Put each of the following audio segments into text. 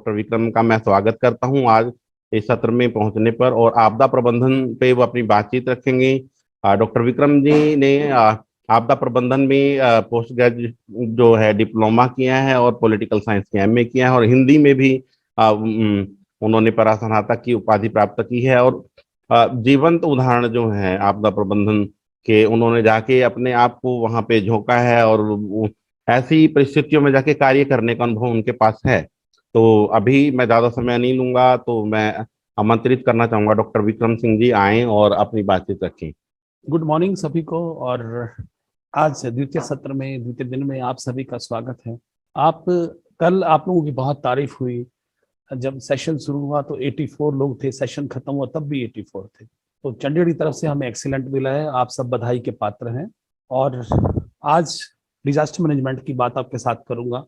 Doctor Vikram का मैं स्वागत करता हूं आज इस सत्र में पहुंचने पर। और आपदा प्रबंधन पे वो अपनी बातचीत रखेंगे। डॉक्टर विक्रम जी ने आपदा प्रबंधन में पोस्ट ग्रेजुएट जो है डिप्लोमा किया है और पॉलिटिकल साइंस के एमए किया है, और हिंदी में भी उन्होंने परास्नातक की उपाधि प्राप्त की है। और जीवंत उदाहरण जो है आपदा प्रबंधन के, उन्होंने जाके अपने आप को वहां पे झोंका है और ऐसी परिस्थितियों में जाके कार्य करने का अनुभव उनके पास है। तो अभी मैं ज्यादा समय नहीं लूंगा, तो मैं आमंत्रित करना चाहूंगा डॉक्टर विक्रम सिंह जी आए और अपनी बातचीत रखें। गुड मॉर्निंग सभी को। और आज द्वितीय सत्र में, द्वितीय दिन में आप सभी का स्वागत है। कल आप लोगों की बहुत तारीफ हुई। जब सेशन शुरू हुआ तो 84 लोग थे, सेशन खत्म हुआ तब भी 84 थे। तो चंडीगढ़ की तरफ से हमें एक्सीलेंट मिला है, आप सब बधाई के पात्र हैं। और आज डिजास्टर मैनेजमेंट की बात आपके साथ करूंगा।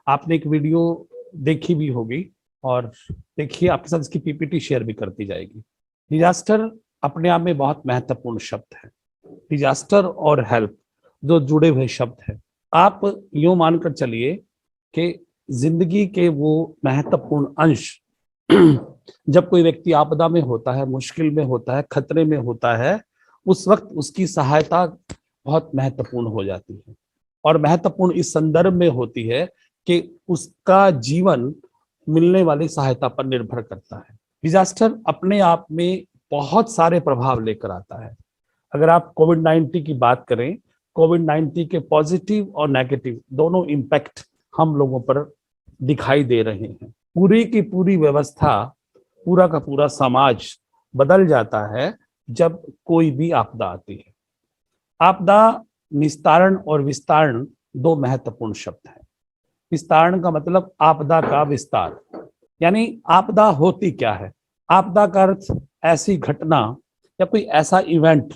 आपने एक वीडियो देखी भी होगी, और देखिए आपके साथ इसकी पीपीटी शेयर भी करती जाएगी। डिजास्टर अपने आप में बहुत महत्वपूर्ण शब्द है। डिजास्टर और हेल्प दो जुड़े हुए शब्द हैं। आप यूं मानकर चलिए कि जिंदगी के वो महत्वपूर्ण अंश जब कोई व्यक्ति आपदा में होता है, मुश्किल में होता है, खतरे में होता है, उस वक्त उसकी सहायता बहुत महत्वपूर्ण हो जाती है। और महत्वपूर्ण इस संदर्भ में होती है कि उसका जीवन मिलने वाली सहायता पर निर्भर करता है। डिजास्टर अपने आप में बहुत सारे प्रभाव लेकर आता है। अगर आप कोविड-19 की बात करें, कोविड-19 के पॉजिटिव और नेगेटिव दोनों इम्पैक्ट हम लोगों पर दिखाई दे रहे हैं। पूरी की पूरी व्यवस्था, पूरा का पूरा समाज बदल जाता है जब कोई भी आपदा आती है। आपदा निस्तारण और विस्तारण दो महत्वपूर्ण शब्द हैं। विस्तारण का मतलब आपदा का विस्तार, यानी आपदा होती क्या है। आपदा का अर्थ ऐसी घटना या कोई ऐसा इवेंट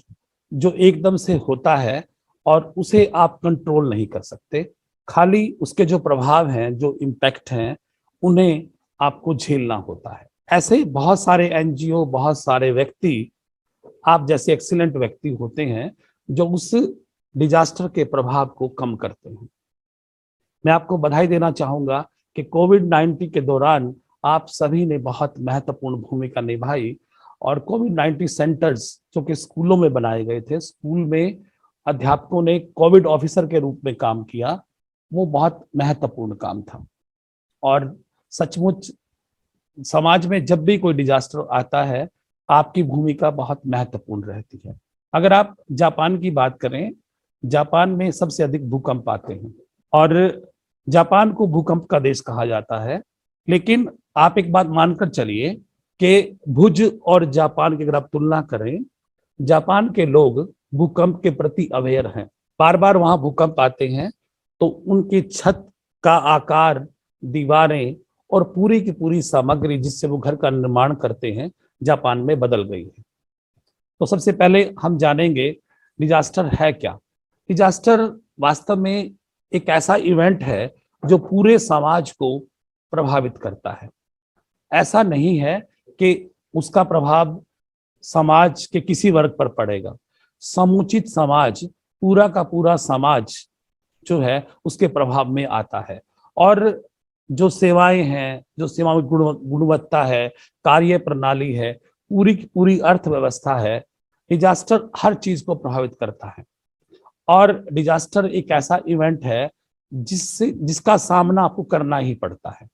जो एकदम से होता है और उसे आप कंट्रोल नहीं कर सकते, खाली उसके जो प्रभाव हैं, जो इम्पैक्ट हैं, उन्हें आपको झेलना होता है। ऐसे ही बहुत सारे एनजीओ, बहुत सारे व्यक्ति, आप जैसे एक्सीलेंट व्यक्ति होते हैं जो उस डिजास्टर के प्रभाव को कम करते हैं। मैं आपको बधाई देना चाहूंगा कि कोविड-19 के दौरान आप सभी ने बहुत महत्वपूर्ण भूमिका निभाई। और कोविड-19 सेंटर्स जो कि स्कूलों में बनाए गए थे, स्कूल में अध्यापकों ने कोविड ऑफिसर के रूप में काम किया, वो बहुत महत्वपूर्ण काम था। और सचमुच समाज में जब भी कोई डिजास्टर आता है, आपकी भूमिका बहुत महत्वपूर्ण रहती है। अगर आप जापान की बात करें, जापान में सबसे अधिक भूकंप आते हैं और जापान को भूकंप का देश कहा जाता है। लेकिन आप एक बात मानकर चलिए कि भुज और जापान की अगर आप तुलना करें, जापान के लोग भूकंप के प्रति अवेयर हैं। बार बार वहां भूकंप आते हैं तो उनकी छत का आकार, दीवारें और पूरी की पूरी सामग्री जिससे वो घर का निर्माण करते हैं, जापान में बदल गई है। तो सबसे पहले हम जानेंगे डिजास्टर है क्या। डिजास्टर वास्तव में एक ऐसा इवेंट है जो पूरे समाज को प्रभावित करता है। ऐसा नहीं है कि उसका प्रभाव समाज के किसी वर्ग पर पड़ेगा। समुचित समाज, पूरा का पूरा समाज जो है उसके प्रभाव में आता है। और जो सेवाएं हैं, जो सेवाओं की गुणवत्ता है, कार्य प्रणाली है, पूरी की पूरी अर्थव्यवस्था है, डिजास्टर हर चीज को प्रभावित करता है। और डिजास्टर एक ऐसा इवेंट है जिसका सामना आपको करना ही पड़ता है।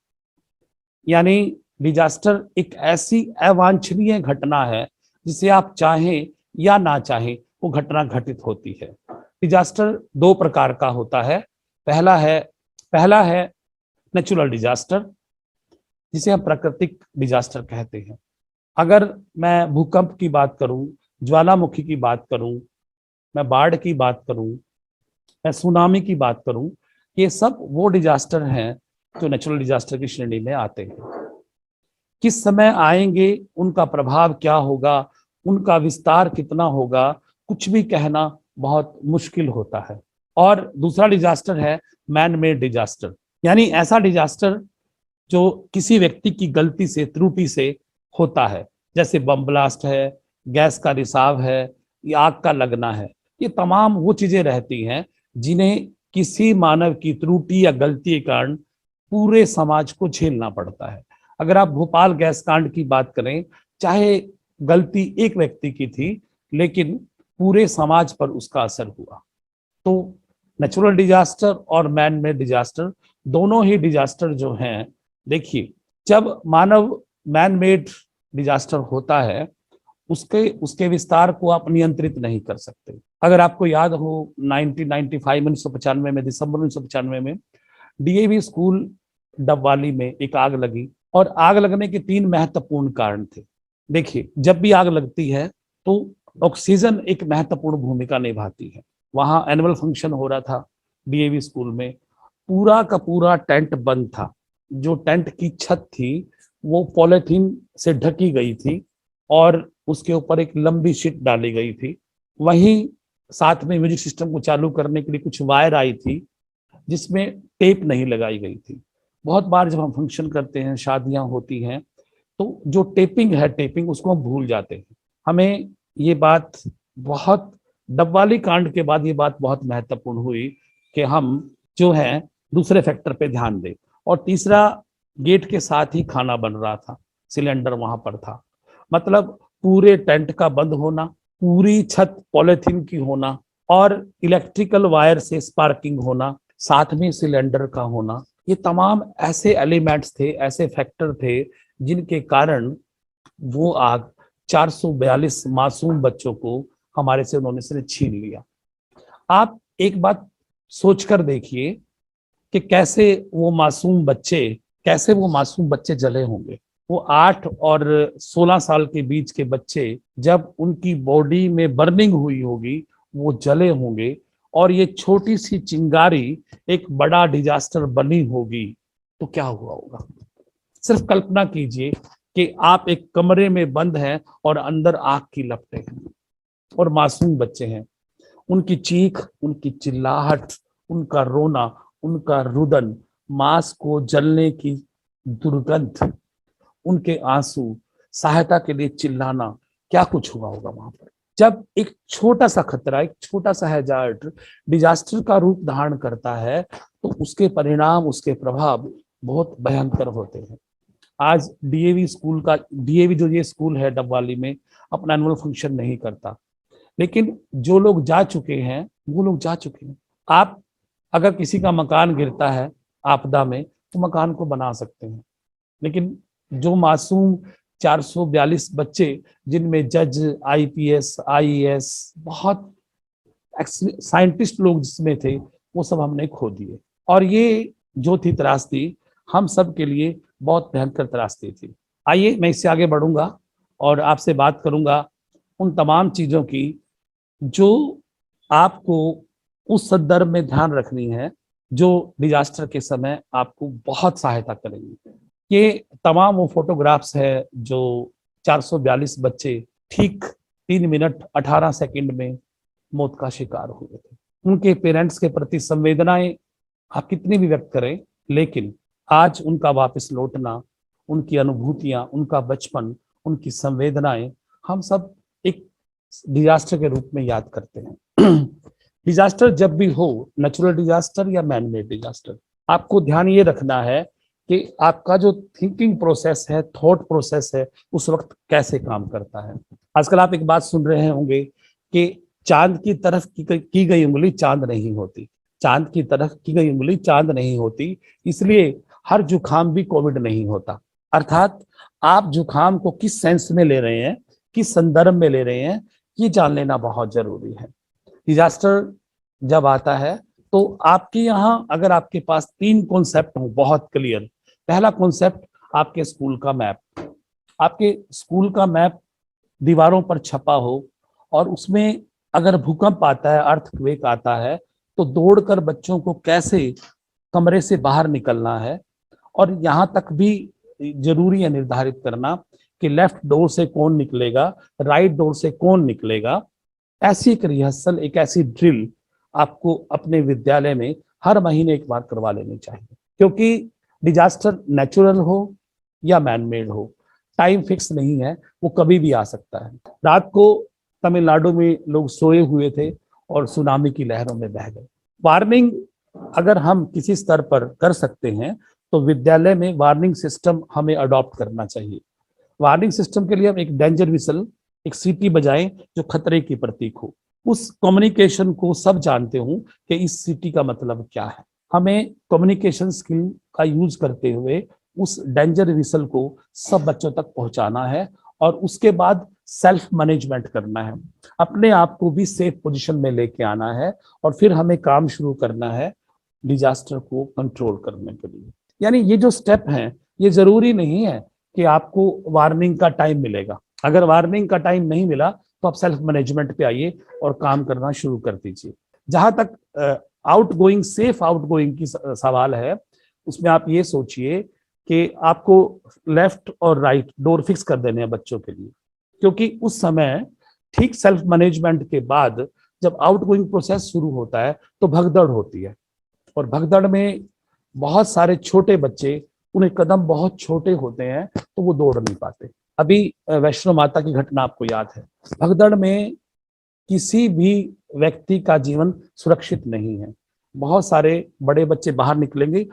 यानी डिजास्टर एक ऐसी अवांछनीय घटना है जिसे आप चाहें या ना चाहें वो घटना घटित होती है। डिजास्टर दो प्रकार का होता है। पहला है नेचुरल डिजास्टर, जिसे हम प्राकृतिक डिजास्टर कहते हैं। अगर मैं भूकंप की बात करूं, ज्वालामुखी की बात करूं, मैं बाढ़ की बात करूं, मैं सुनामी की बात करूं, ये सब वो डिजास्टर हैं जो नेचुरल डिजास्टर की श्रेणी में आते हैं। किस समय आएंगे, उनका प्रभाव क्या होगा, उनका विस्तार कितना होगा, कुछ भी कहना बहुत मुश्किल होता है। और दूसरा डिजास्टर है मैन मेड डिजास्टर, यानी ऐसा डिजास्टर जो किसी व्यक्ति की गलती से, त्रुटि से होता है, जैसे बम ब्लास्ट है, गैस का रिसाव है या आग का लगना है। ये तमाम वो चीजें रहती हैं जिन्हें किसी मानव की त्रुटि या गलती के कारण पूरे समाज को झेलना पड़ता है। अगर आप भोपाल गैस कांड की बात करें, चाहे गलती एक व्यक्ति की थी, लेकिन पूरे समाज पर उसका असर हुआ। तो नेचुरल डिजास्टर और मैन मेड डिजास्टर, दोनों ही डिजास्टर जो हैं, देखिए, जब मानव मैन मेड डिजास्टर होता है, उसके उसके विस्तार को आप नियंत्रित नहीं कर सकते। अगर आपको याद हो 1995 1995 में, दिसंबर 1995 में डीएवी स्कूल डबवाली में एक आग लगी, और आग लगने के 3 महत्वपूर्ण कारण थे। देखिए, जब भी आग लगती है तो ऑक्सीजन एक महत्वपूर्ण भूमिका निभाती है। वहां एनुअल फंक्शन हो रहा था डीएवी स्कूल में, पूरा का पूरा टेंट बंद था। जो टेंट की छत थी वो पॉलिथीन से ढकी गई थी और उसके ऊपर एक लंबी शीट डाली गई थी। वहीं साथ में म्यूजिक सिस्टम को चालू करने के लिए कुछ वायर आई थी जिसमें टेप नहीं लगाई गई थी। बहुत बार जब हम फंक्शन करते हैं, शादियां होती हैं, तो जो टेपिंग है, टेपिंग उसको हम भूल जाते हैं। हमें ये बात बहुत, डबवाली कांड के बाद ये बात बहुत महत्वपूर्ण हुई कि हम जो है दूसरे फैक्टर पे ध्यान दें। और तीसरा, गेट के साथ ही खाना बन रहा था, सिलेंडर वहां पर था। मतलब पूरे टेंट का बंद होना, पूरी छत पॉलिथीन की होना, और इलेक्ट्रिकल वायर से स्पार्किंग होना, साथ में सिलेंडर का होना, ये तमाम ऐसे एलिमेंट्स थे, ऐसे फैक्टर थे जिनके कारण वो आग 442 मासूम बच्चों को हमारे से उन्होंने से छीन लिया। आप एक बात सोचकर देखिए कि कैसे वो मासूम बच्चे जले होंगे। वो 8 और 16 साल के बीच के बच्चे, जब उनकी बॉडी में बर्निंग हुई होगी, वो जले होंगे, और ये छोटी सी चिंगारी एक बड़ा डिजास्टर बनी होगी, तो क्या हुआ होगा। सिर्फ कल्पना कीजिए कि आप एक कमरे में बंद हैं और अंदर आग की लपटें हैं और मासूम बच्चे हैं। उनकी चीख, उनकी चिल्लाहट, उनका रोना, उनका रुदन, मांस को जलने की दुर्गंध, उनके आंसू, सहायता के लिए चिल्लाना, क्या कुछ हुआ होगा वहां पर। जब एक छोटा सा खतरा, एक छोटा सा हैजार्ड डिजास्टर का रूप धारण करता है, तो उसके परिणाम, उसके प्रभाव बहुत भयंकर होते हैं। आज डीएवी जो ये स्कूल है डबवाली में, अपना एनुअल फंक्शन नहीं करता, लेकिन जो लोग जा चुके हैं वो लोग जा चुके हैं। आप अगर किसी का मकान गिरता है आपदा में, तो मकान को बना सकते हैं, लेकिन जो मासूम 442 बच्चे, जिनमें जज, आईपीएस, आईएएस, बहुत साइंटिस्ट लोग जिसमें थे, वो सब हमने खो दिए। और ये जो थी त्रासदी, हम सब के लिए बहुत भयंकर त्रासदी थी। आइए मैं इससे आगे बढ़ूंगा और आपसे बात करूंगा उन तमाम चीजों की जो आपको उस संदर्भ में ध्यान रखनी है, जो डिजास्टर के समय आपको बहुत सहायता करेंगी। ये तमाम वो फोटोग्राफ्स है जो 442 बच्चे ठीक 3 मिनट 18 सेकंड में मौत का शिकार हुए थे। उनके पेरेंट्स के प्रति संवेदनाएं आप कितनी भी व्यक्त करें, लेकिन आज उनका वापस लौटना, उनकी अनुभूतियां, उनका बचपन, उनकी संवेदनाएं, हम सब एक डिजास्टर के रूप में याद करते हैं। डिजास्टर जब भी हो, नेचुरल डिजास्टर या मैन मेड डिजास्टर, आपको ध्यान ये रखना है कि आपका जो थिंकिंग प्रोसेस है, थॉट प्रोसेस है, उस वक्त कैसे काम करता है। आजकल आप एक बात सुन रहे होंगे कि चांद की तरफ की गई उंगली चांद नहीं होती, चांद की तरफ की गई उंगली चांद नहीं होती, इसलिए हर जुकाम भी कोविड नहीं होता। अर्थात आप जुकाम को किस सेंस में ले रहे हैं, किस संदर्भ में ले रहे हैं, ये जान लेना बहुत जरूरी है। डिजास्टर जब आता है तो आपके यहाँ अगर आपके पास 3 कॉन्सेप्ट हो बहुत क्लियर। पहला कॉन्सेप्ट, आपके स्कूल का मैप। आपके स्कूल का मैप दीवारों पर छपा हो और उसमें अगर भूकंप आता है, अर्थक्वेक आता है, तो दौड़कर बच्चों को कैसे कमरे से बाहर निकलना है। और यहाँ तक भी जरूरी है निर्धारित करना कि लेफ्ट डोर से कौन निकलेगा, राइट डोर से कौन निकलेगा। ऐसी एक रिहर्सल, एक ऐसी ड्रिल आपको अपने विद्यालय में हर महीने एक बार करवा लेनी चाहिए, क्योंकि डिजास्टर नेचुरल हो या मैन मेड हो, टाइम फिक्स नहीं है, वो कभी भी आ सकता है। रात को तमिलनाडु में लोग सोए हुए थे और सुनामी की लहरों में बह गए। वार्निंग अगर हम किसी स्तर पर कर सकते हैं तो विद्यालय में वार्निंग सिस्टम हमें अडॉप्ट करना चाहिए। वार्निंग सिस्टम के लिए हम एक डेंजर विसल, एक सीटी बजाएं जो खतरे की प्रतीक हो। उस कम्युनिकेशन को सब जानते हो कि इस सीटी का मतलब क्या है। हमें कम्युनिकेशन स्किल का यूज करते हुए उस डेंजर विसल को सब बच्चों तक पहुंचाना है और उसके बाद सेल्फ मैनेजमेंट करना है, अपने आप को भी सेफ पोजीशन में लेके आना है और फिर हमें काम शुरू करना है डिजास्टर को कंट्रोल करने के लिए। यानी ये जो स्टेप हैं, ये जरूरी नहीं है कि आपको वार्निंग का टाइम मिलेगा। अगर वार्निंग का टाइम नहीं मिला तो आप सेल्फ मैनेजमेंट पे आइए और काम करना शुरू कर दीजिए। जहां तक आउटगोइंग, सेफ आउटगोइंग की सवाल है, उसमें आप ये सोचिए कि आपको लेफ्ट और राइट डोर फिक्स कर देने हैं बच्चों के लिए, क्योंकि उस समय ठीक सेल्फ मैनेजमेंट के बाद जब आउटगोइंग प्रोसेस शुरू होता है तो भगदड़ होती है, और भगदड़ में बहुत सारे छोटे बच्चे, उन्हें कदम बहुत छोटे होते हैं तो वो दौड़ नहीं पाते। अभी वैष्णो माता की घटना आपको याद है। भगदड़ में किसी भी व्यक्ति का जीवन सुरक्षित नहीं है। बहुत सारे बड़े बच्चे बाहर निकलेंगे